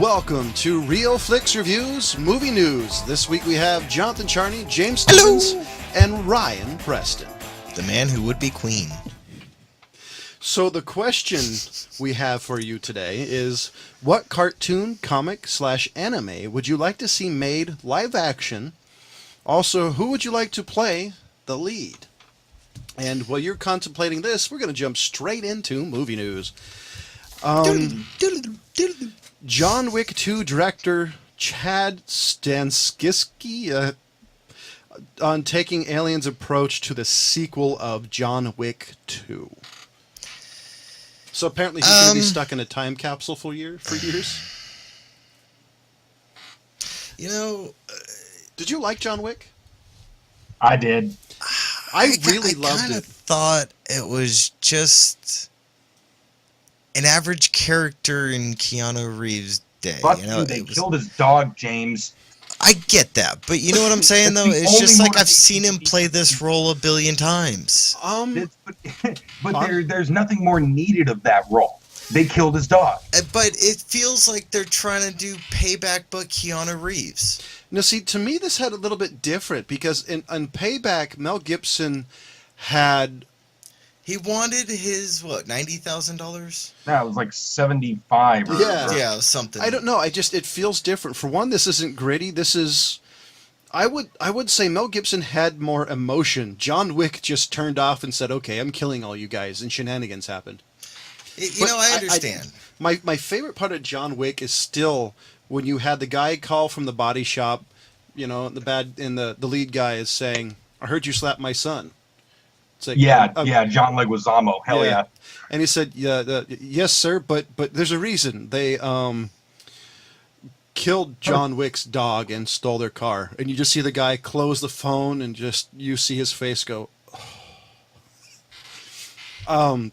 Welcome to Real Flix Reviews Movie News. This week we have Jonathan Charney, James Stevens, and Ryan Preston. The man who would be queen. So the question we have for you today is, what cartoon, comic, / anime would you like to see made live action? Also, who would you like to play the lead? And while you're contemplating this, we're going to jump straight into movie news. John Wick 2 director Chad Stahelski on taking Alien's approach to the sequel of John Wick 2. So apparently he's going to be stuck in a time capsule for years. You know, did you like John Wick? I did. I really loved it. I thought it was just an average character in Keanu Reeves' day. Fuck you know, you, they killed his dog, James. I get that, but you know what I'm saying, though? It's just like I've seen him play this role a billion times. But there's nothing more needed of that role. They killed his dog. But it feels like they're trying to do Payback, but Keanu Reeves. Now, see, to me, this had a little bit different because in Payback, Mel Gibson had... He wanted his, what, $90,000? No, it was like 75. Yeah, something. I don't know. It feels different. For one, this isn't gritty. This is... I would say Mel Gibson had more emotion. John Wick just turned off and said, okay, I'm killing all you guys, and shenanigans happened. I understand. My favorite part of John Wick is still when you had the guy call from the body shop, you know, the lead guy is saying, I heard you slap my son. It's like, John Leguizamo. Hell yeah. And he said, yes, sir, but there's a reason. They killed John Wick's dog and stole their car. And you just see the guy close the phone and just, you see his face go, oh.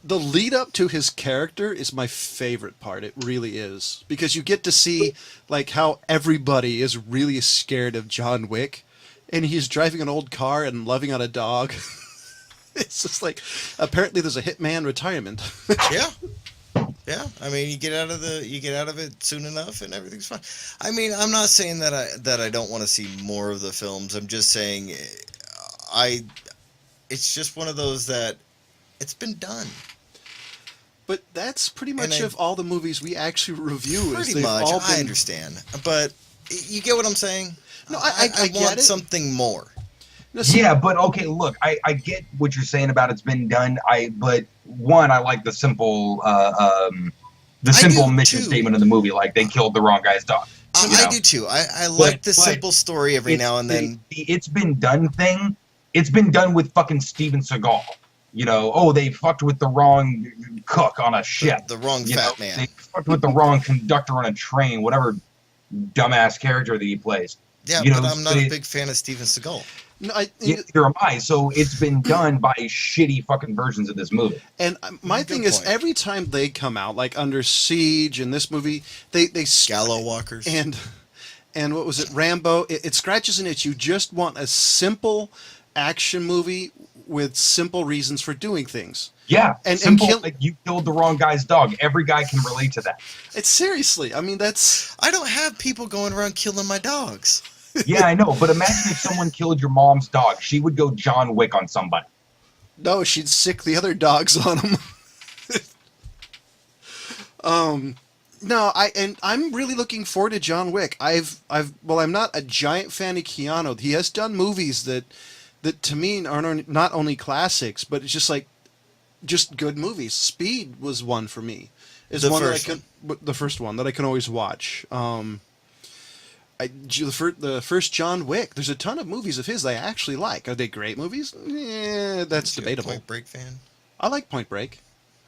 The lead up to his character is my favorite part. It really is. Because you get to see like how everybody is really scared of John Wick. And he's driving an old car and loving on a dog. It's just like, apparently there's a hitman retirement. Yeah. I mean, you get out of it soon enough, and everything's fine. I mean, I'm not saying that I don't want to see more of the films. I'm just saying, it's just one of those that it's been done. But that's pretty much of all the movies we actually review. Pretty much, I understand. But you get what I'm saying? No, I want something more. No, yeah, but okay, look, I get what you're saying about it's been done. But one, I like the simple mission statement of the movie, like they killed the wrong guy's dog. I do too. I like the simple story every now and then. The it's been done thing. It's been done with fucking Steven Seagal. You know, they fucked with the wrong cook on a ship. The wrong fat man. They fucked with the wrong conductor on a train, whatever dumbass character that he plays. Yeah, but I'm not a big fan of Steven Seagal. No, neither am I. So it's been done by shitty fucking versions of this movie. And my thing is, every time they come out, like Under Siege and this movie, they Shallow Walkers and what was it, Rambo? It scratches an itch. You just want a simple action movie with simple reasons for doing things. Yeah, like you killed the wrong guy's dog. Every guy can relate to that. It's seriously. I mean, I don't have people going around killing my dogs. Yeah, I know. But imagine if someone killed your mom's dog. She would go John Wick on somebody. No, she'd sick the other dogs on them. No, I'm really looking forward to John Wick. I'm not a giant fan of Keanu. He has done movies that to me are not only classics, but it's just like just good movies. Speed was one for me. The first one that I can always watch. The first John Wick. There's a ton of movies of his that I actually like. Are they great movies? Yeah, that's debatable. Point Break fan? I like Point Break.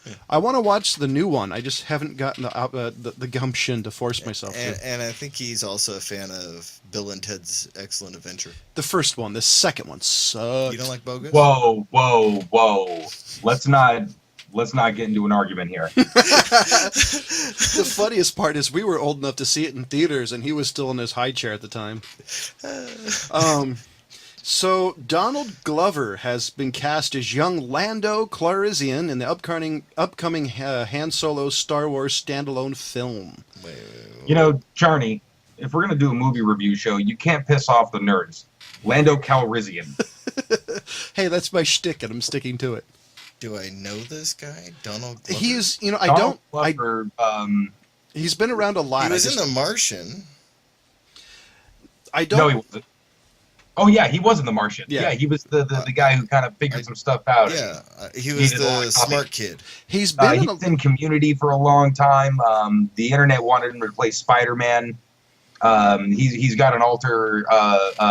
Yeah. I want to watch the new one. I just haven't gotten the gumption to force myself to. And I think he's also a fan of Bill and Ted's Excellent Adventure. The first one. The second one sucked. You don't like Bogus? Whoa. Let's not get into an argument here. The funniest part is we were old enough to see it in theaters, and he was still in his high chair at the time. So Donald Glover has been cast as young Lando Calrissian in the upcoming Han Solo Star Wars standalone film. Wait, wait, You wait. know, Charney, if we're gonna do a movie review show, you can't piss off the nerds. Lando Calrissian. Hey, that's my shtick, and I'm sticking to it. Do I know this guy? Donald Glover? He's, you know, I Donald don't, I. Glover, He's been around a lot. He was I in just, The Martian. I no, don't. he wasn't. Oh yeah, he was in The Martian. Yeah. Yeah, he was the guy who kind of figured some stuff out. Yeah, he was Needed a lot the of copy. smart kid. He's He been in was in Community for a long time. The internet wanted him to play Spider-Man. He's got an alter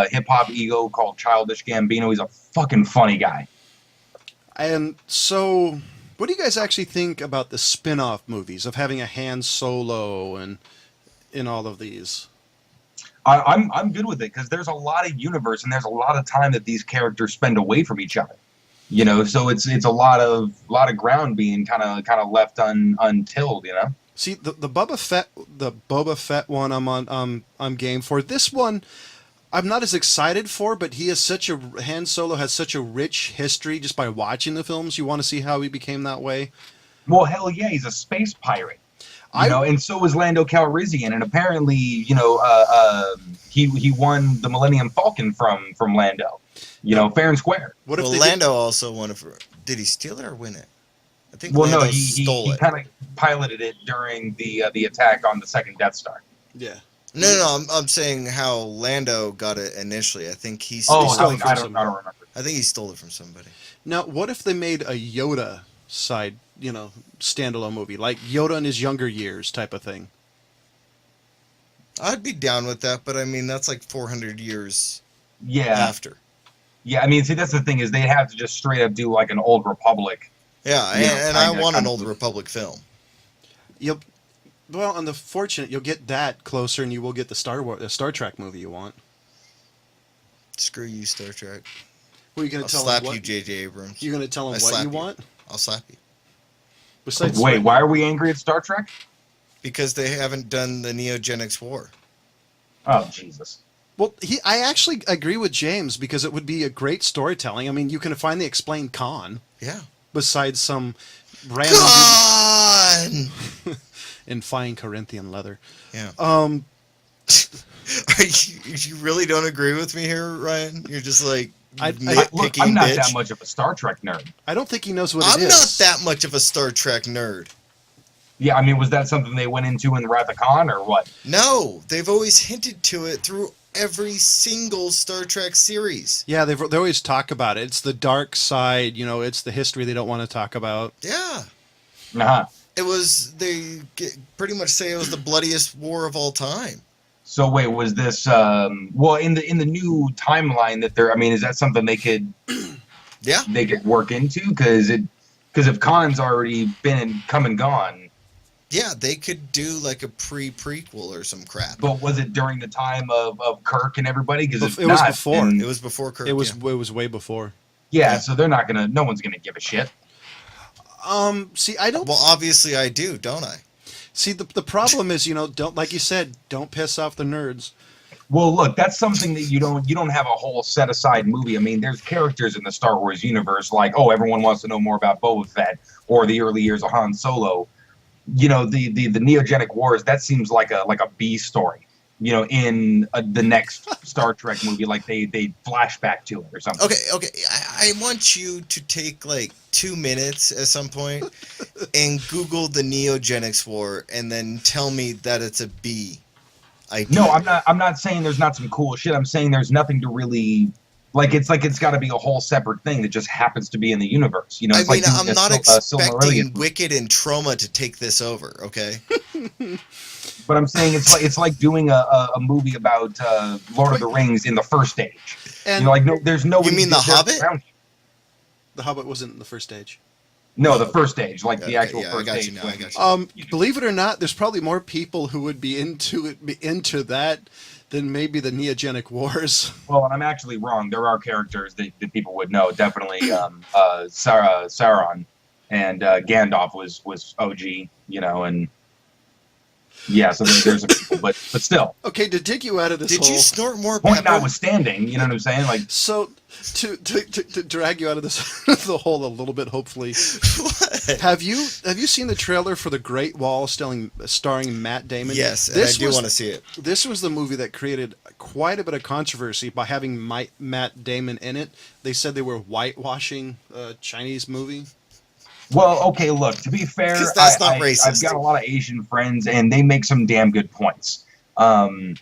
hip hop ego called Childish Gambino. He's a fucking funny guy. And so, what do you guys actually think about the spin-off movies of having a Han Solo and in all of these? I'm good with it because there's a lot of universe and there's a lot of time that these characters spend away from each other. You know, so it's a lot of ground being kind of left untilled. You know. See, the Boba Fett one I'm game for. This one I'm not as excited for, but Han Solo has such a rich history just by watching the films. You want to see how he became that way. Well, hell yeah, he's a space pirate. You know, and so was Lando Calrissian, and apparently, you know, he won the Millennium Falcon from Lando. You know, fair and square. What if Well, they Lando also won it for... Did he steal it or win it? I think Well, Lando no, he stole it. kind of piloted it during the attack on the second Death Star. Yeah. No, I'm saying how Lando got it initially. I think he Oh, stole I, it from I don't somebody. remember. I think he stole it from somebody. Now, what if they made a Yoda side, standalone movie, like Yoda in his younger years type of thing? I'd be down with that, but I mean that's like 400 years Yeah, after. yeah. I mean, see, that's the thing is they'd have to just straight up do like an Old Republic. Yeah, Yeah, and I kinda, want an kinda. Old Republic film. Well, unfortunate, you'll get that closer, and you will get the Star Trek movie you want. Screw you, Star Trek. Who are you going I'll to tell slap them what? you, J.J. Abrams. You're going to tell I them slap what you you. want? I'll slap you. Besides, Wait, why are we angry at Star Trek? Because they haven't done the Neogenics War. Oh Jesus! Well, I actually agree with James because it would be a great storytelling. I mean, you can finally explain Khan Yeah. besides some random Gone! in fine Corinthian leather. Yeah. Um, you really don't agree with me here, Ryan? You're just like Look, nitpicking I'm not bitch. that much of a Star Trek nerd. I don't think he knows what I'm it is. not that much of a Star Trek nerd. Yeah, I mean, was that something they went into in Wrath of Khan or what? No, they've always hinted to it through every single Star Trek series. Yeah, they always talk about it. It's the dark side, it's the history they don't want to talk about. Yeah. Uh-huh. It was, pretty much say it was the bloodiest war of all time. So wait, was this well in the new timeline that they're? I mean, is that something they could Yeah. work into? Because if Khan's already been and come and gone, Yeah, they could do like a prequel or some crap. but was it during the time of Kirk and everybody? Because It was before. It was before Kirk. It was way before. yeah, so they're not gonna. No one's gonna give a shit. See, I don't. Well, obviously I do, don't I? See, the problem is, don't, like you said, don't piss off the nerds. Well, look, that's something that you don't have a whole set aside movie. I mean, there's characters in the Star Wars universe like, oh, everyone wants to know more about Boba Fett or the early years of Han Solo. The Neogenic Wars, that seems like a B story. In the next Star Trek movie, like they flashback to it or something. Okay. I want you to take like 2 minutes at some point and Google the Neogenics War and then tell me that it's a B idea. No, I'm not saying there's not some cool shit. I'm saying there's nothing to really it's got to be a whole separate thing that just happens to be in the universe. I mean, I'm doing not a expecting Silmarillion. Wicked and Trauma to take this over, okay? But I'm saying it's like doing a movie about Lord of the Rings in the first stage. And There's no. You mean The Hobbit? The Hobbit wasn't in the first stage. No, the first stage, like the Okay, actual yeah, I first got stage. you now, I got you. Believe it or not, there's probably more people who would be into that than maybe the Neogenic Wars. Well, and I'm actually wrong. There are characters that people would know. Definitely, Sauron and Gandalf was OG. And Yeah, so there's some people, but still, Okay, to dig you out of this Did hole. you snort more point pepper? notwithstanding, you know what I'm saying? Like, So to drag you out of this the hole a little bit, hopefully. What? Have you seen the trailer for The Great Wall starring Matt Damon? Yes, and I do want to see it. This was the movie that created quite a bit of controversy by having Matt Damon in it. They said they were whitewashing a Chinese movie. well, okay, look, to be fair, 'Cause that's not I've racist. got a lot of Asian friends, and they make some damn good points.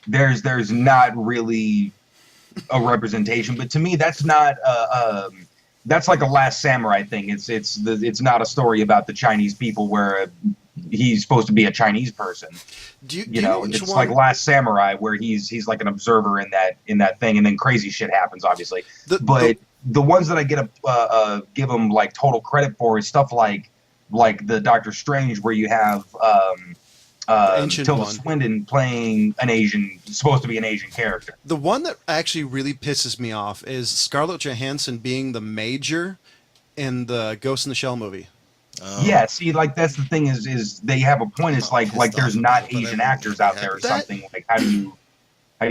There's not really a representation, but to me, that's not that's like a Last Samurai thing. It's not a story about the Chinese people where he's supposed to be a Chinese person. You know, it's like Last Samurai where he's like an observer in that thing, and then crazy shit happens, obviously. The ones that I get give them like total credit for is stuff like the Doctor Strange, where you have Tilda Swinton playing supposed to be an Asian character. The one that actually really pisses me off is Scarlett Johansson being the Major in the Ghost in the Shell movie. Yeah, see, like that's the thing is they have a point. It's like there's not Asian actors out there or something. Like how do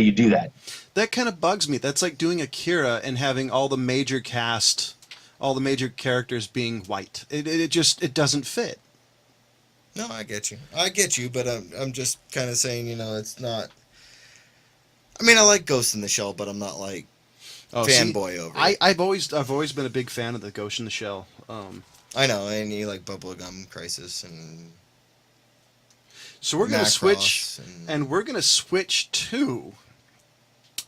you do that? That kind of bugs me. That's like doing Akira and having all the major characters being white. It just doesn't fit. No, I get you, but I'm just kind of saying, you know, it's not. I mean, I like Ghost in the Shell, but I'm not like fanboy over it. I've always been a big fan of the Ghost in the Shell. I know, and you like Bubblegum Crisis and. So we're gonna Macross switch to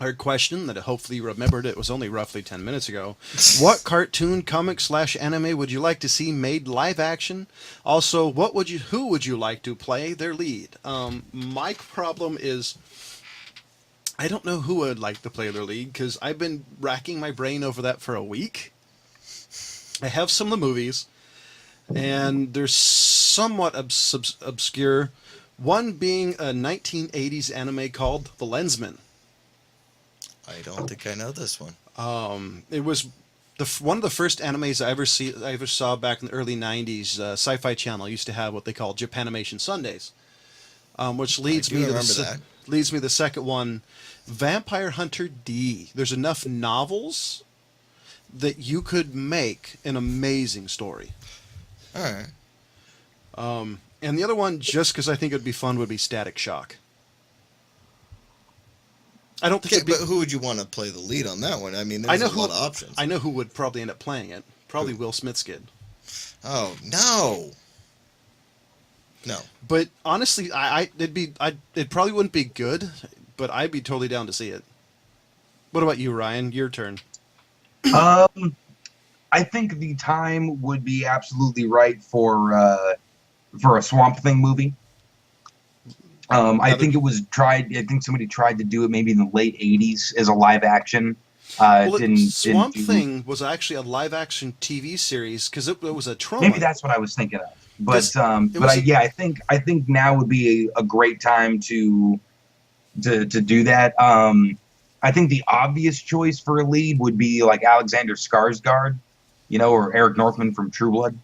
our question that hopefully you remembered. It was only roughly 10 minutes ago. What cartoon, comic / anime would you like to see made live action? Also, who would you like to play their lead? My problem is I don't know who would like to play their lead because I've been racking my brain over that for a week. I have some of the movies, and they're somewhat obscure. One being a 1980s anime called The Lensman. I don't think I know this one. It was one of the first animes I ever saw back in the early 90s. Sci-Fi Channel used to have what they call Japanimation Sundays, which leads me to the second one, Vampire Hunter D. There's enough novels that you could make an amazing story. All right. And the other one, just because I think it'd be fun, would be Static Shock. I don't think. Okay, but who would you want to play the lead on that one? I mean, there's a lot of options. I know who would probably end up playing it. Probably Will Smith's kid. Oh no. No. But honestly, it probably wouldn't be good, but I'd be totally down to see it. What about you, Ryan? Your turn. I think the time would be absolutely right for a Swamp Thing movie. I think it was tried. I think somebody tried to do it maybe in the late '80s as a live action. Swamp Thing was actually a live action TV series because it was a trauma. Maybe that's what I was thinking of. But I think now would be a great time to do that. I think the obvious choice for a lead would be like Alexander Skarsgård, or Eric Northman from True Blood.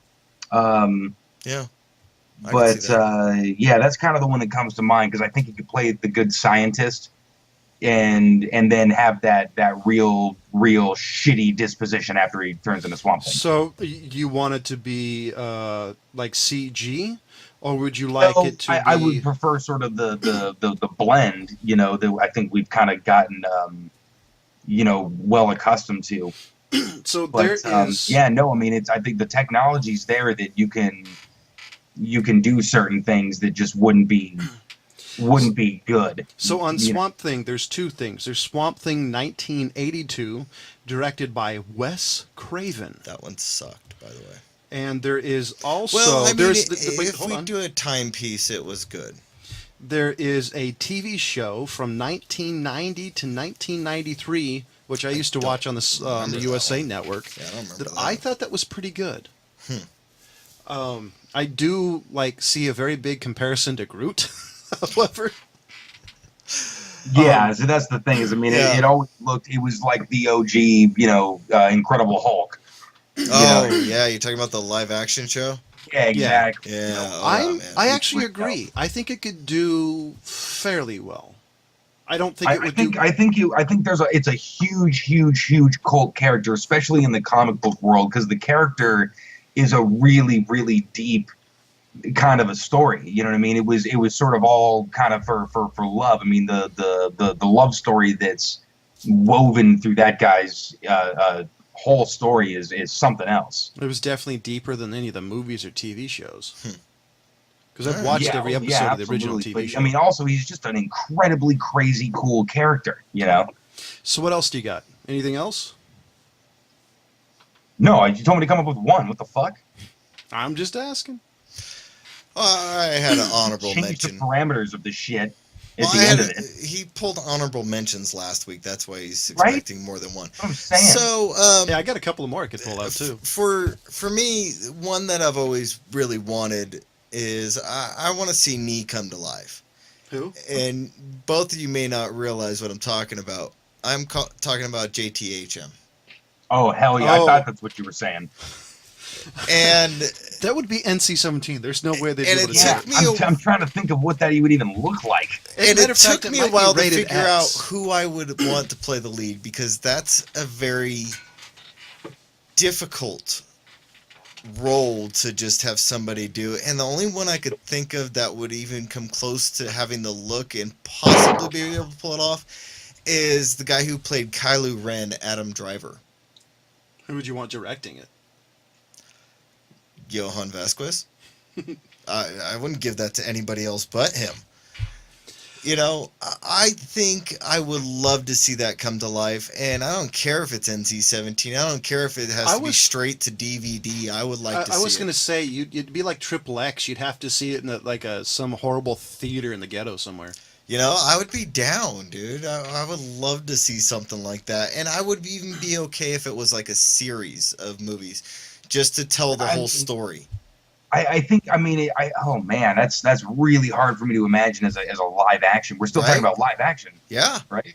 Yeah. But that's kind of the one that comes to mind because I think he could play the good scientist, and then have that real shitty disposition after he turns into Swamp Thing. So you want it to be like CG, or would you like it to? I would prefer sort of the blend. That I think we've kind of gotten well accustomed to. So but, there is. I mean, I think the technology's there that you can do certain things that just wouldn't be good. So on Swamp Thing, there's two things. There's Swamp Thing 1982, directed by Wes Craven. That one sucked, by the way. And there is also if we do a timepiece, it was good. There is a TV show from 1990 to 1993, which I used to watch on the USA Network. Yeah, I don't remember that. I thought that was pretty good. I do see a very big comparison to Groot, however. Yeah, so that's the thing. It always looked. It was like the OG, Incredible Hulk. Oh yeah, you're talking about the live action show. Yeah, Yeah. exactly. Yeah, You know, oh, man. I it's actually ripped out. agree. I think it could do fairly well. I don't think I, it I would think do. I think it's a huge cult character, especially in the comic book world, because the character is a really deep kind of a story. You know what I mean? It was sort of all kind of for love. I mean, the love story that's woven through that guy's whole story is something else. It was definitely deeper than any of the movies or TV shows. Because I've Alright. watched Yeah, every oh, yeah, episode of the original absolutely. TV But show. I mean, also he's just an incredibly crazy cool character. You know? So what else do you got? Anything else? No, you told me to come up with one. What the fuck? I'm just asking. I had an honorable Change the mention. parameters of the shit at Well, the end of it. he pulled honorable mentions last week. That's why he's Right? expecting more than one. I'm saying. So, Yeah, I got a couple of more I could pull out too. for me, one that I've always really wanted is I want to see Nee come to life. Who? And both of you may not realize what I'm talking about. I'm talking about JTHM. Oh hell yeah! Oh. I thought that's what you were saying. And That would be NC-17. There's no way they'd be And able it to Yeah, took say me I'm trying to think of what that would even look like. and matter it of fact, took me might a be while to rated figure out X. who I would want to play the lead because that's a very difficult role to just have somebody do. And the only one I could think of that would even come close to having the look and possibly be able to pull it off is the guy who played Kylo Ren, Adam Driver. Who would you want directing it? Johan Vasquez. I wouldn't give that to anybody else but him. You know, I think I would love to see that come to life, and I don't care if it's NC-17. I don't care if it has to be straight to DVD. I would like to see I was it. going to say you'd be like Triple X. You'd have to see it in some horrible theater in the ghetto somewhere. You know, I would be down, dude. I would love to see something like that, and I would even be okay if it was like a series of movies, just to tell the whole story. I think. I mean, oh man, that's really hard for me to imagine as a live action. We're still talking Right? about live action, Yeah. right?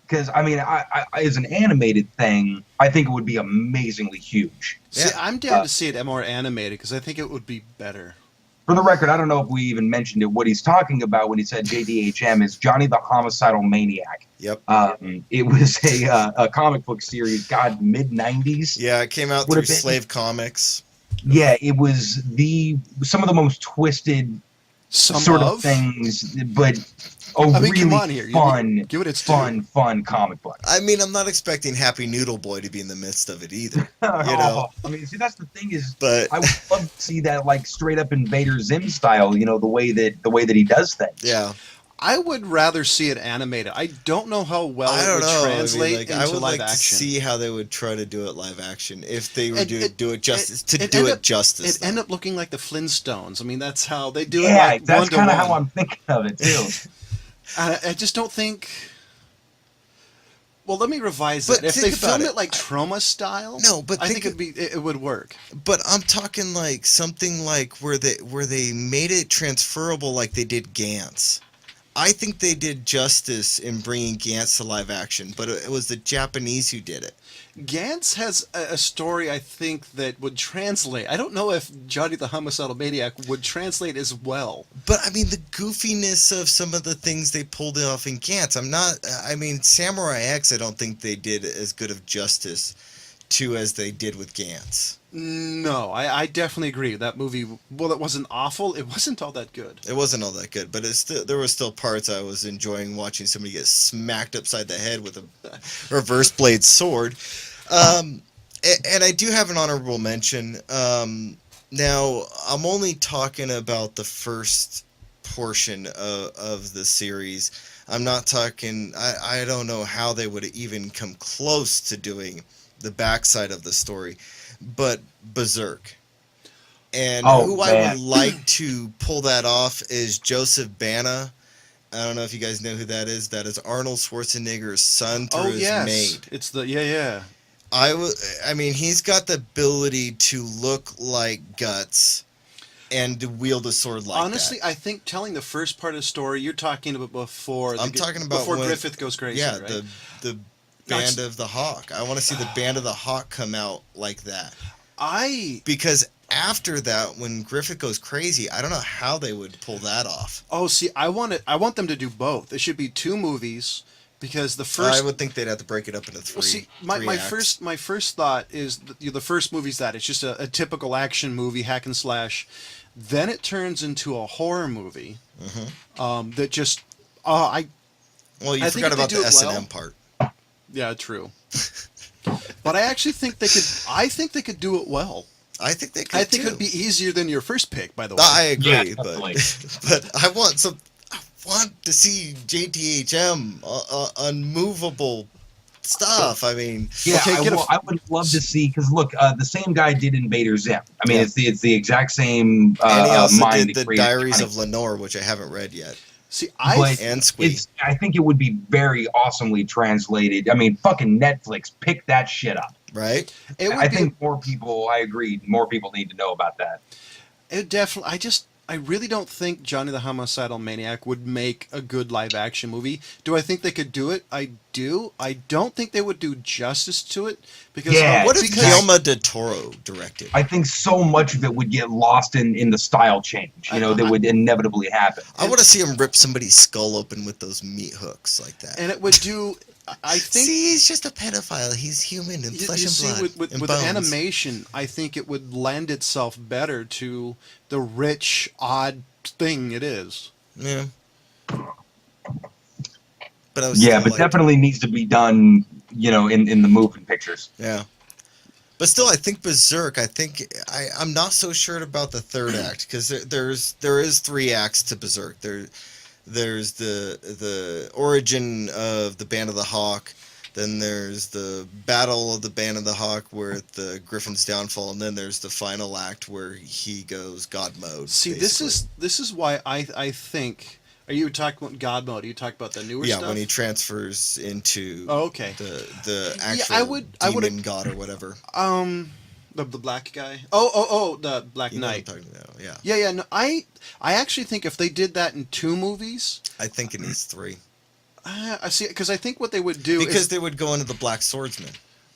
Because I mean, I as an animated thing, I think it would be amazingly huge. See, Yeah. I'm down to see it more animated because I think it would be better. For the record, I don't know if we even mentioned it. What he's talking about when he said JDHM is Johnny the Homicidal Maniac. Yep. It was a comic book series, God, mid '90s. Yeah, it came out Would through have been- Slave Comics. Yeah, it was some of the most twisted Some sort of of things, but a I mean, really come on here. fun, Give it its due. fun comic book. I mean, I'm not expecting Happy Noodle Boy to be in the midst of it either. I mean, see, that's the thing is, But I would love to see that like straight up Invader Zim style. You know, the way that he does things. yeah, I would rather see it animated. I don't know how well I it don't would know. translate I mean, into I would live like action. to see how they would try to do it live action if they were And do it justice it do end it up- justice. It end up looking like the Flintstones. I mean, that's how they do Yeah, it. Like that's kind of how I'm thinking of it too. I just don't think. Well, let me revise But that. If think they about filmed it. it like Trauma style, No, but I think think it would work. But I'm talking like something like where they made it transferable like they did Gantz. I think they did justice in bringing Gantz to live action, but it was the Japanese who did it. Gantz has a story I think that would translate. I don't know if Johnny the Homicidal Maniac would translate as well. But I mean, the goofiness of some of the things they pulled off in Gantz. I mean, Samurai X, I don't think they did as good of justice to as they did with Gantz. No, I definitely agree. That movie, well, it wasn't awful. It wasn't all that good. It wasn't all that good, but there were still parts I was enjoying watching somebody get smacked upside the head with a reverse blade sword. And I do have an honorable mention. Now, I'm only talking about the first portion of the series. I'm not talking... I don't know how they would even come close to doing the backside of the story, but Berserk. And who I would like to pull that off is Joseph Bana. I don't know if you guys know who that is. That is Arnold Schwarzenegger's son through his maid. It's the yeah. I mean, he's got the ability to look like Guts and to wield a sword like Honestly, that. I think telling the first part of the story you're talking about before. I'm talking about before when- Griffith goes crazy. Yeah, right? the Band of the Hawk. I want to see the Band of the Hawk come out like that. Because after that, when Griffith goes crazy, I don't know how they would pull that off. Oh, see, I want them to do both. It should be 2 movies because the first. I would think they'd have to break it up into 3. Well, see, three my acts. first thought is the first movie's that it's just a typical action movie, hack and slash. Then it turns into a horror movie. That just Well, you I think forgot if they about do the it S&M well- part. yeah, true. But I actually think they could. I think they could do it well. I think they could I think too. it'd be easier than your first pick, by the way. I agree, Yeah, but definitely. but I want to see JTHM unmovable stuff. I mean, Yeah, Okay, get a- I would love to see, because look, the same guy did Invader Zim. I mean, Yeah. it's the exact same and he also mind did that the created Diaries Johnny. of Lenore, which I haven't read yet, See, and Squeak. I think it would be very awesomely translated. I mean, fucking Netflix, pick that shit up. Right? it would I be think more people. I agree. More people need to know about that. It definitely. I really don't think Johnny the Homicidal Maniac would make a good live action movie. Do I think they could do it? I do. I don't think they would do justice to it because Yeah, What if because, Guillermo del Toro directed? I think so much of it would get lost in the style change. You know, that would inevitably happen. I want to see him rip somebody's skull open with those meat hooks like that. and it would do. I think See, he's just a pedophile. He's human and you flesh and see, blood with and bones. animation, I think it would lend itself better to the rich, odd thing it is. Yeah. But I was Yeah, still but like, definitely needs to be done. You know, in the moving pictures. Yeah. But still, I think Berserk. I'm not so sure about the third act because there is 3 acts to Berserk. There's the origin of the Band of the Hawk, then there's the battle of the Band of the Hawk where the Griffin's downfall, and then there's the final act where he goes God mode. See, basically. this is why I think. Are you talking about God mode? Are you talking about the newer Yeah, stuff? when he transfers into Oh, okay. the Yeah, actual I would- demon god or whatever. The black guy. Oh, the Black You know what I'm Knight. talking about, yeah. Yeah. No, I actually think if they did that in 2 movies, I think it needs 3. I see. Because I think what they would do Because is, they would go into the Black Swordsman.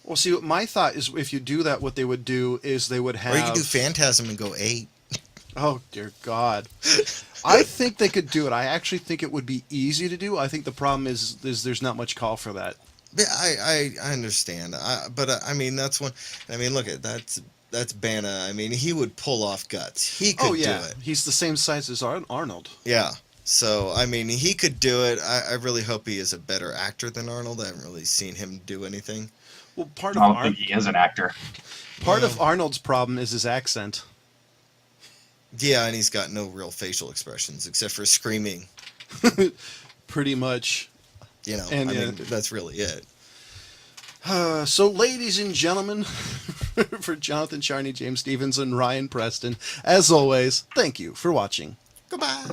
well, see, my thought is if you do that, what they would do is they would have. Or you could do Phantasm and go 8. Oh dear God! I think they could do it. I actually think it would be easy to do. I think the problem is there's not much call for that. Yeah, I understand. But I mean, that's one. I mean, look at that's Bana. I mean, he would pull off guts. He could Oh yeah, do it. he's the same size as Arnold. Yeah. So I mean, he could do it. I really hope he is a better actor than Arnold. I haven't really seen him do anything. Well, I part of don't think he is an actor. Arnold's problem is his accent. Yeah, and he's got no real facial expressions except for screaming. Pretty much. You know, And, I yeah. mean, that's really it. So, ladies and gentlemen, for Jonathan Charney, James Stevens, and Ryan Preston, as always, thank you for watching. Goodbye.